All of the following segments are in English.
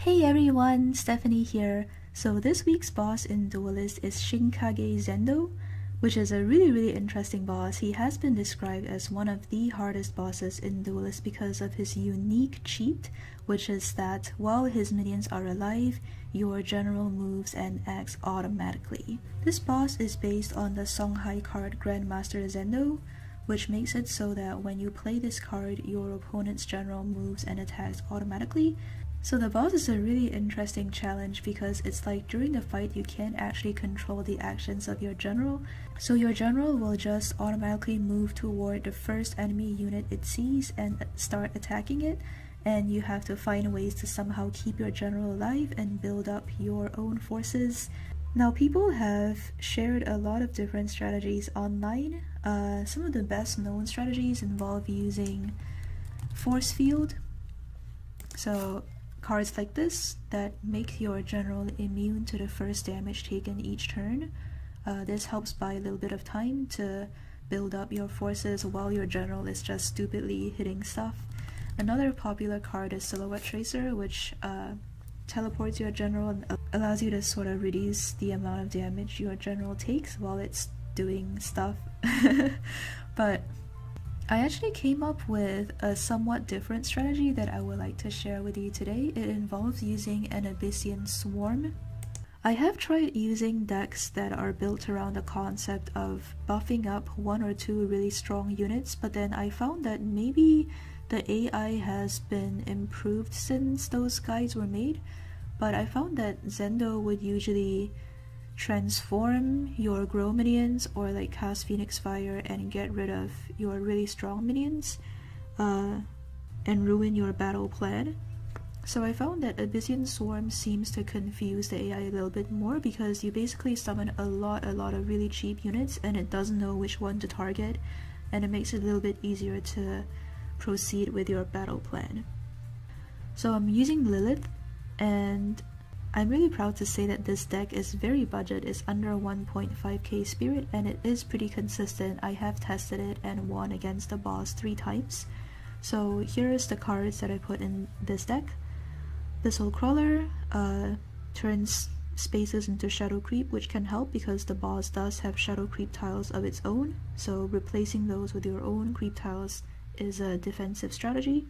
Hey everyone, Stephanie here. So this week's boss in Duelyst is Shinkage Zendo, which is a really interesting boss. He has been described as one of the hardest bosses in Duelyst because of his unique cheat, which is that while his minions are alive, your general moves and acts automatically. This boss is based on the Songhai card Grandmaster Zendo, which makes it so that when you play this card, your opponent's general moves and attacks automatically. So the boss is a really interesting challenge because it's like during the fight you can't actually control the actions of your general, so your general will just automatically move toward the first enemy unit it sees and start attacking it, and you have to find ways to somehow keep your general alive and build up your own forces. Now people have shared a lot of different strategies online. Some of the best known strategies involve using force field, so cards like this that make your general immune to the first damage taken each turn. This helps buy a little bit of time to build up your forces while your general is just stupidly hitting stuff. Another popular card is Silhouette Tracer, which teleports your general and allows you to sort of reduce the amount of damage your general takes while it's doing stuff. But I actually came up with a somewhat different strategy that I would like to share with you today. It involves using an Abyssian swarm. I have tried using decks that are built around the concept of buffing up one or two really strong units, but then I found that maybe the AI has been improved since those guides were made, but I found that Zendo would usually transform your grow minions or like cast Phoenix Fire and get rid of your really strong minions and ruin your battle plan. So I found that Abyssian Swarm seems to confuse the AI a little bit more because you basically summon a lot of really cheap units and it doesn't know which one to target, and it makes it a little bit easier to proceed with your battle plan. So I'm using Lilith, and I'm really proud to say that this deck is very budget. It's under 1.5k spirit and it is pretty consistent. I have tested it and won against the boss 3 times. So here is the cards that I put in this deck. The Soul Crawler turns spaces into Shadow Creep, which can help because the boss does have Shadow Creep tiles of its own, so replacing those with your own creep tiles is a defensive strategy.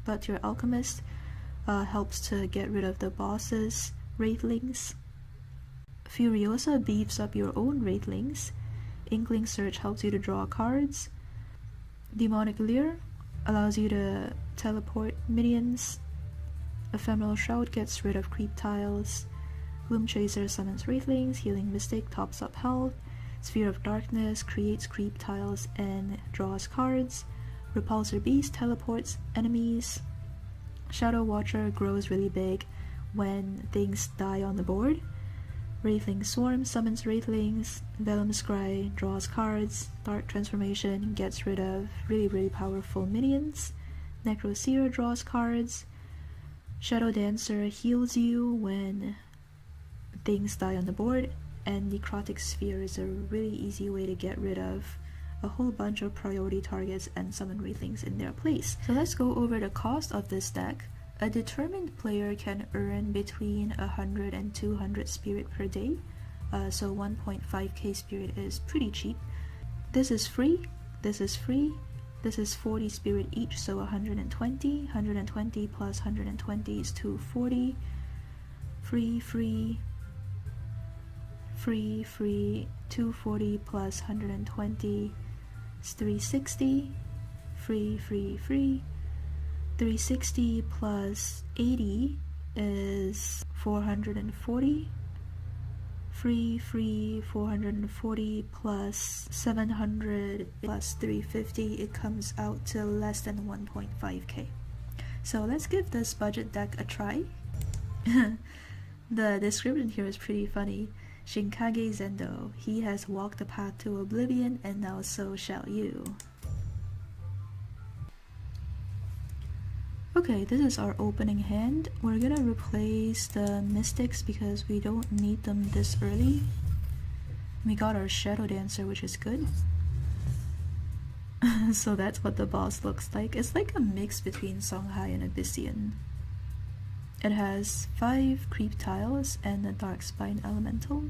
But your Alchemist helps to get rid of the boss's Wraithlings. Furiosa beefs up your own Wraithlings. Inkling Search helps you to draw cards. Demonic Leer allows you to teleport minions. Ephemeral Shroud gets rid of creep tiles. Gloom Chaser summons Wraithlings. Healing Mystic tops up health. Sphere of Darkness creates creep tiles and draws cards. Repulsor Beast teleports enemies. Shadow Watcher grows really big when things die on the board. Wraithling Swarm summons Wraithlings. Vellum Scry draws cards. Dark Transformation gets rid of really powerful minions. Necroseer draws cards. Shadow Dancer heals you when things die on the board. And Necrotic Sphere is a really easy way to get rid of a whole bunch of priority targets and summon Wraithlings in their place. So let's go over the cost of this deck. A determined player can earn between 100 and 200 spirit per day, so 1.5k spirit is pretty cheap. This is free, this is free, this is 40 spirit each, so 120 plus 120 is 240, free, 240 plus 120 is 360, free, 360 plus 80 is 440, free, 440 plus 700 plus 350, it comes out to less than 1.5k. So let's give this budget deck a try. The description here is pretty funny. Shinkage Zendo, he has walked the path to oblivion and now so shall you. Okay, this is our opening hand. We're gonna replace the Mystics because we don't need them this early. We got our Shadow Dancer, which is good. So that's what the boss looks like. It's like a mix between Songhai and Abyssian. It has 5 creep tiles and a dark spine elemental.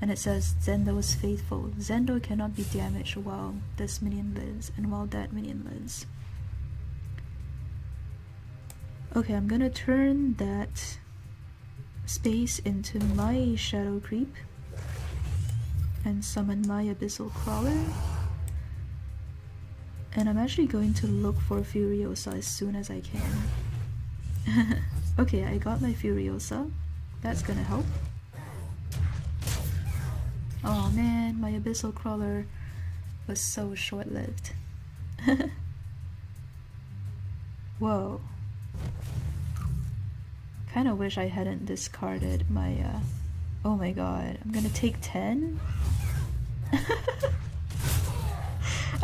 And it says Zendo is faithful. Zendo cannot be damaged while this minion lives and while that minion lives. Okay, I'm gonna turn that space into my shadow creep and summon my abyssal crawler. And I'm actually going to look for Furiosa as soon as I can. Okay, I got my Furiosa. That's gonna help. Oh man, my abyssal crawler was so short-lived. Whoa. Kinda wish I hadn't discarded my oh my god, I'm gonna take 10?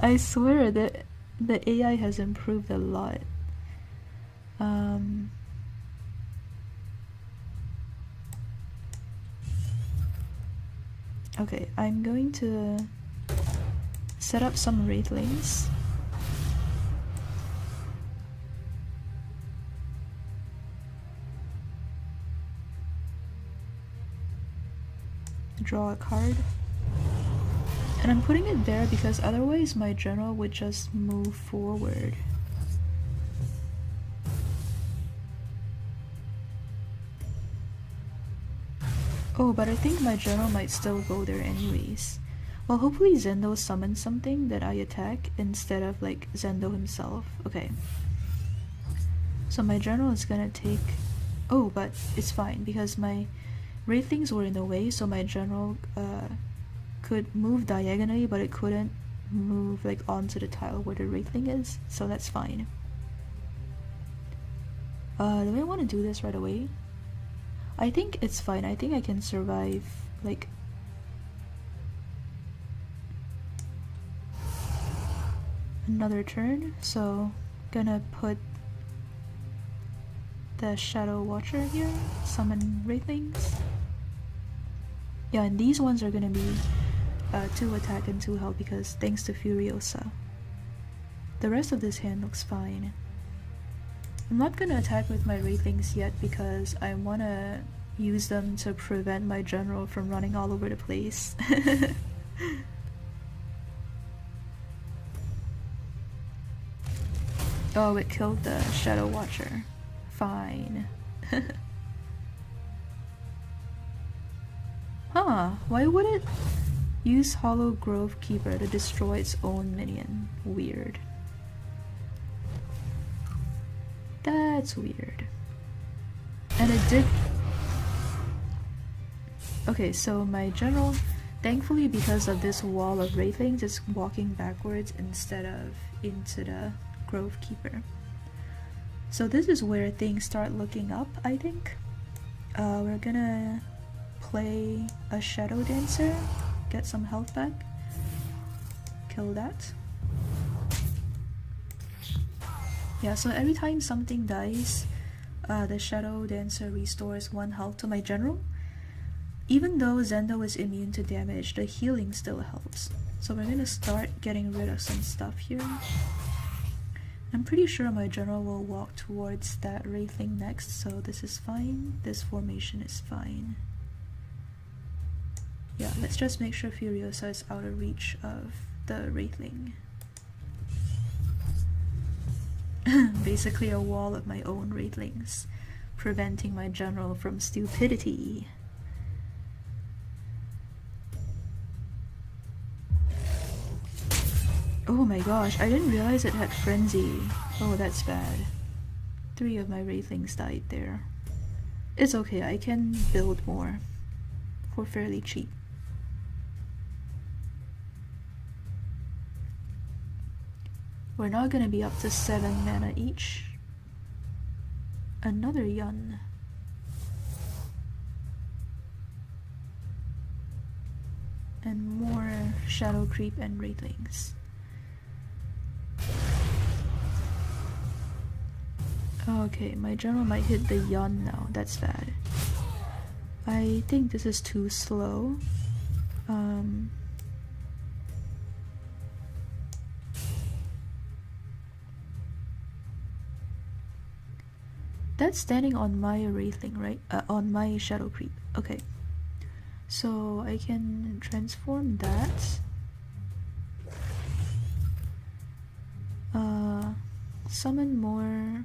I swear that the AI has improved a lot. Okay, I'm going to set up some wraithlings. Draw a card. And I'm putting it there because otherwise my general would just move forward. Oh, but I think my general might still go there anyways. Well, hopefully Zendo summons something that I attack instead of like Zendo himself. Okay. So my general is gonna take... Oh, but it's fine because my wraithlings were in the way, so my general could move diagonally, but it couldn't move like onto the tile where the wraithling is, so that's fine. Do I want to do this right away? I think it's fine. I think I can survive like another turn, so gonna put the Shadow Watcher here, summon wraithlings. Yeah, and these ones are gonna be 2 attack and 2 health because thanks to Furiosa. The rest of this hand looks fine. I'm not gonna attack with my wraithlings yet because I wanna use them to prevent my general from running all over the place. Oh, it killed the Shadow Watcher. Fine. Huh, why would it use Hollow Grove Keeper to destroy its own minion? Weird. That's weird. And it did... Okay, so my general, thankfully because of this wall of wraithlings, is walking backwards instead of into the Grove Keeper. So this is where things start looking up, I think. We're gonna play a Shadow Dancer, get some health back, kill that. Yeah, so every time something dies, the Shadow Dancer restores 1 health to my general. Even though Zendo is immune to damage, the healing still helps. So we're gonna start getting rid of some stuff here. I'm pretty sure my general will walk towards that wraithling next, so this is fine. This formation is fine. Yeah, let's just make sure Furiosa is out of reach of the wraithling. Basically a wall of my own wraithlings, preventing my general from stupidity. Oh my gosh, I didn't realize it had Frenzy. Oh, that's bad. 3 of my wraithlings died there. It's okay, I can build more for fairly cheap. We're now gonna be up to 7 mana each. Another Yun. And more Shadow Creep and wraithlings. Okay, my general might hit the Yun now. That's bad. I think this is too slow. That's standing on my Wraithling, right? On my Shadow Creep. Okay. So I can transform that. Summon more.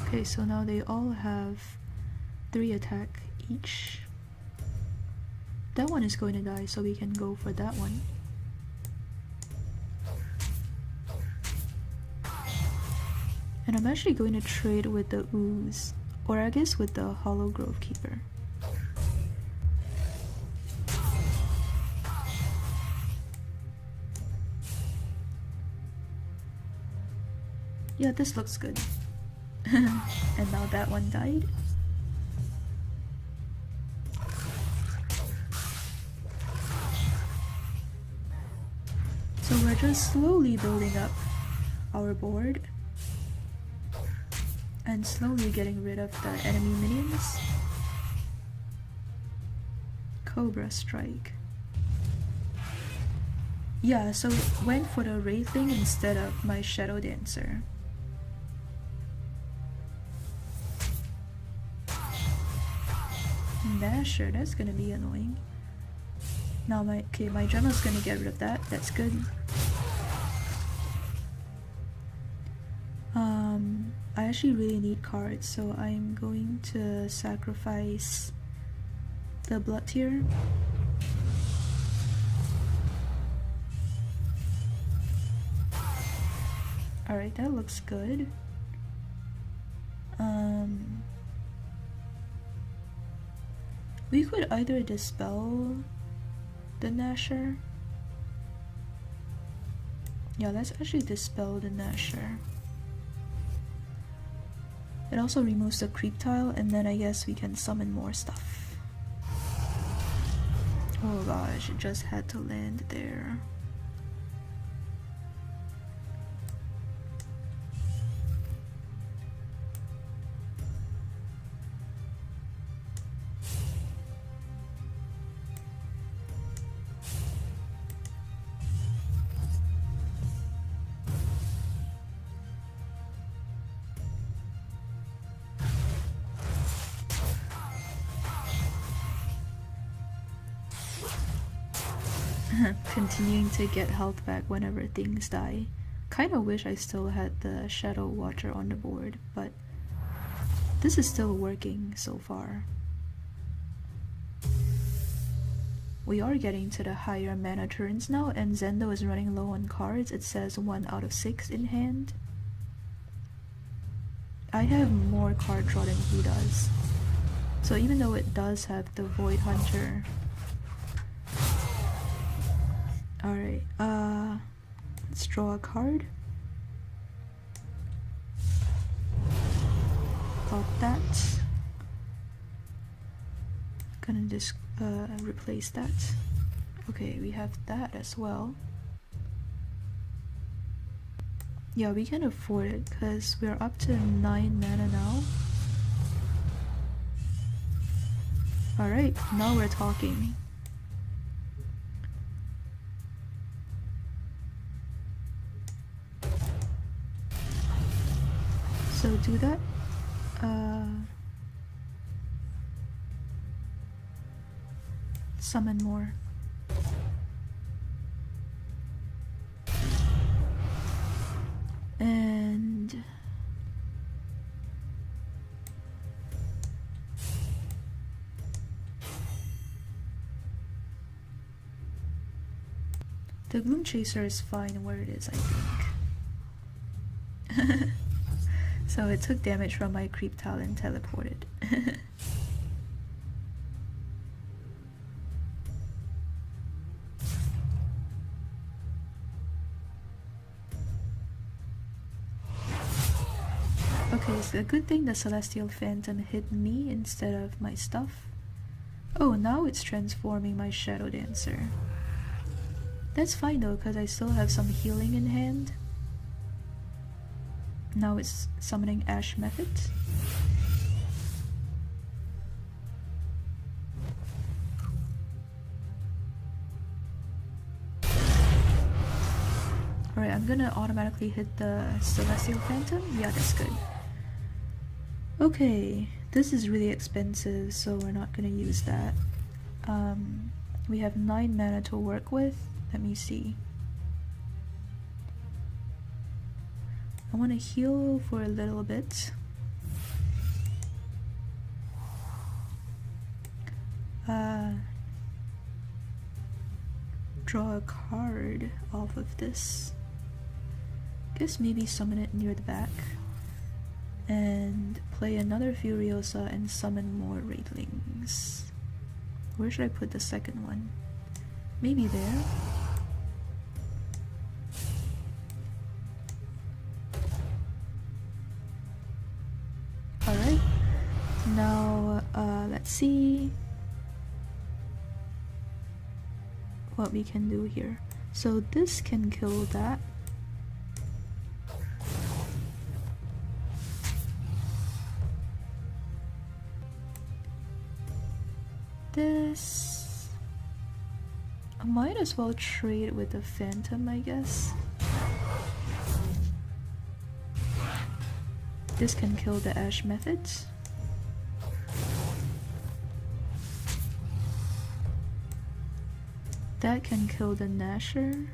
Okay, so now they all have 3 attack each. That one is going to die, so we can go for that one. And I'm actually going to trade with the Ooze, or I guess with the Hollow Grove Keeper. Yeah, this looks good. And now that one died. So we're just slowly building up our board and slowly getting rid of the enemy minions. Cobra Strike. Yeah, so it went for the Wraithling instead of my Shadow Dancer. Nasher, that's gonna be annoying. Now my Gemma's gonna get rid of that. That's good. I actually really need cards, so I'm going to sacrifice the Blood Tier. Alright, that looks good. We could either dispel the Nasher. Yeah, let's actually dispel the Nasher. It also removes the creep tile, and then I guess we can summon more stuff. Oh gosh, it just had to land there. Continuing to get health back whenever things die. Kinda wish I still had the Shadow Watcher on the board, but this is still working so far. We are getting to the higher mana turns now, and Zendo is running low on cards. It says 1 out of 6 in hand. I have more card draw than he does. So even though it does have the Void Hunter. Alright, let's draw a card. Got that. Gonna just replace that. Okay, we have that as well. Yeah, we can afford it because we're up to 9 mana now. Alright, now we're talking. So do that. Summon more. And the Gloom Chaser is fine where it is, I think. So it took damage from my creep tile and teleported. Okay, it's a good thing the Celestial Phantom hit me instead of my stuff. Oh, now it's transforming my Shadow Dancer. That's fine though, because I still have some healing in hand. Now it's summoning Ash Method. Alright, I'm gonna automatically hit the Celestial Phantom. Yeah, that's good. Okay, this is really expensive, so we're not gonna use that. We have 9 mana to work with. Let me see. I want to heal for a little bit. Draw a card off of this. Guess maybe summon it near the back. And play another Furiosa and summon more Wraithlings. Where should I put the second one? Maybe there? Alright. Now, let's see what we can do here. So this can kill that. This... I might as well trade with the Phantom, I guess. This can kill the Ash Methods. That can kill the Nasher.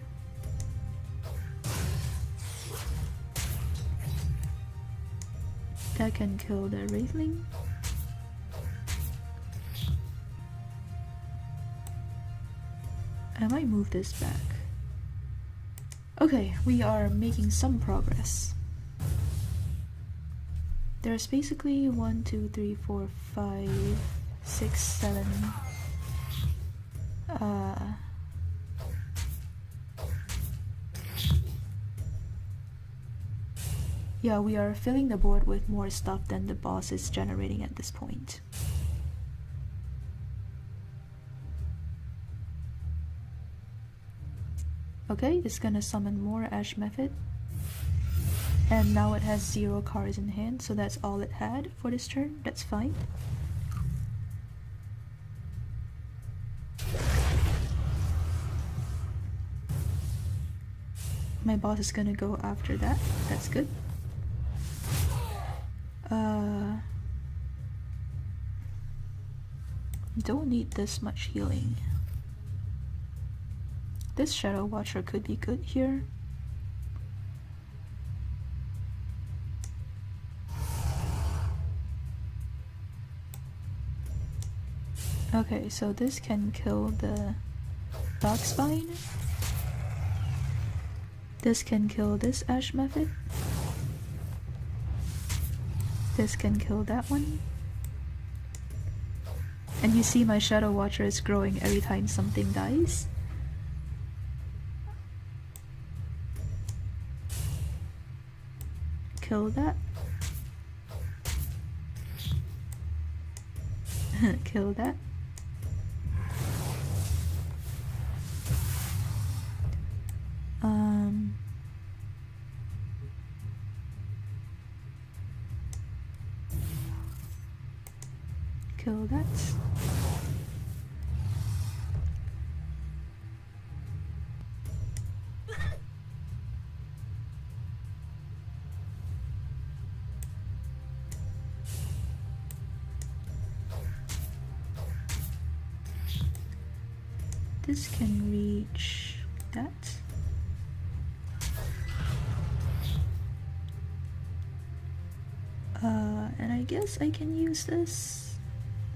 That can kill the Wraithling. I might move this back. Okay, we are making some progress. There's basically 1, 2, 3, 4, 5, 6, 7. Yeah, we are filling the board with more stuff than the boss is generating at this point. Okay, it's gonna summon more Ash Method. And now it has 0 cards in hand, so that's all it had for this turn. That's fine. My boss is gonna go after that. That's good. Don't need this much healing. This Shadow Watcher could be good here. Okay, so this can kill the Darkspine. This can kill this Ash Method. This can kill that one. And you see my Shadow Watcher is growing every time something dies. Kill that. Kill that. Kill that. This can reach that. And I guess I can use this.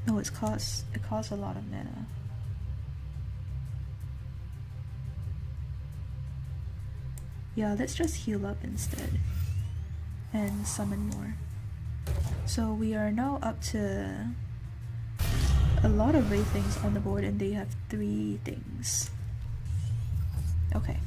No, it costs a lot of mana. Yeah, let's just heal up instead and summon more. So we are now up to a lot of Wraithlings on the board, and they have 3 things. Okay.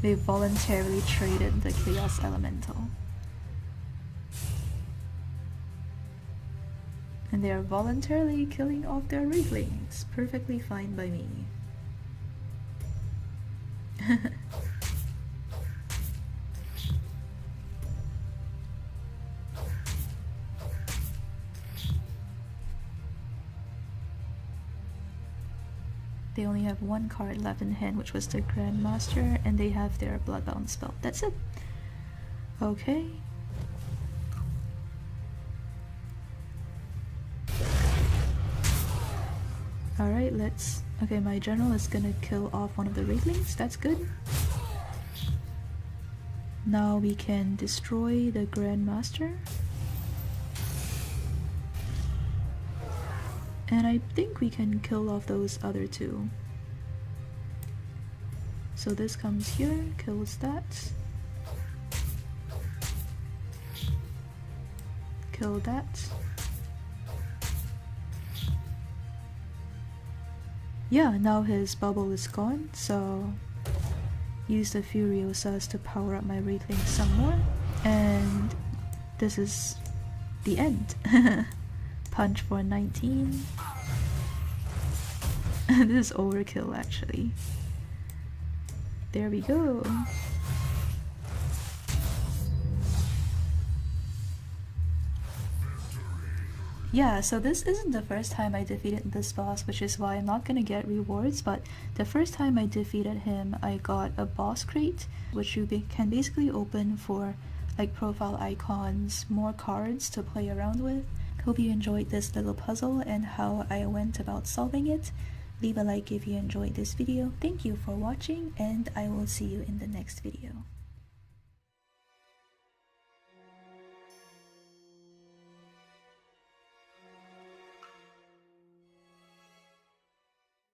They voluntarily traded the Chaos Elemental. And they are voluntarily killing off their Wraithlings. Perfectly fine by me. they only have one card left in hand, which was the Grandmaster, and they have their Bloodbound spell. That's it. Okay. Alright, let's... Okay, my general is gonna kill off one of the Wraithlings. That's good. Now we can destroy the Grandmaster. And I think we can kill off those other two. So this comes here, kills that. Kill that. Yeah, now his bubble is gone, so use the Furiosas to power up my Wraithling some more. And this is the end. Punch for 19. This is overkill actually. There we go. Yeah, so this isn't the first time I defeated this boss, which is why I'm not gonna get rewards, but the first time I defeated him, I got a boss crate, which you can basically open for like profile icons, more cards to play around with. Hope you enjoyed this little puzzle and how I went about solving it. Leave a like if you enjoyed this video. Thank you for watching, and I will see you in the next video.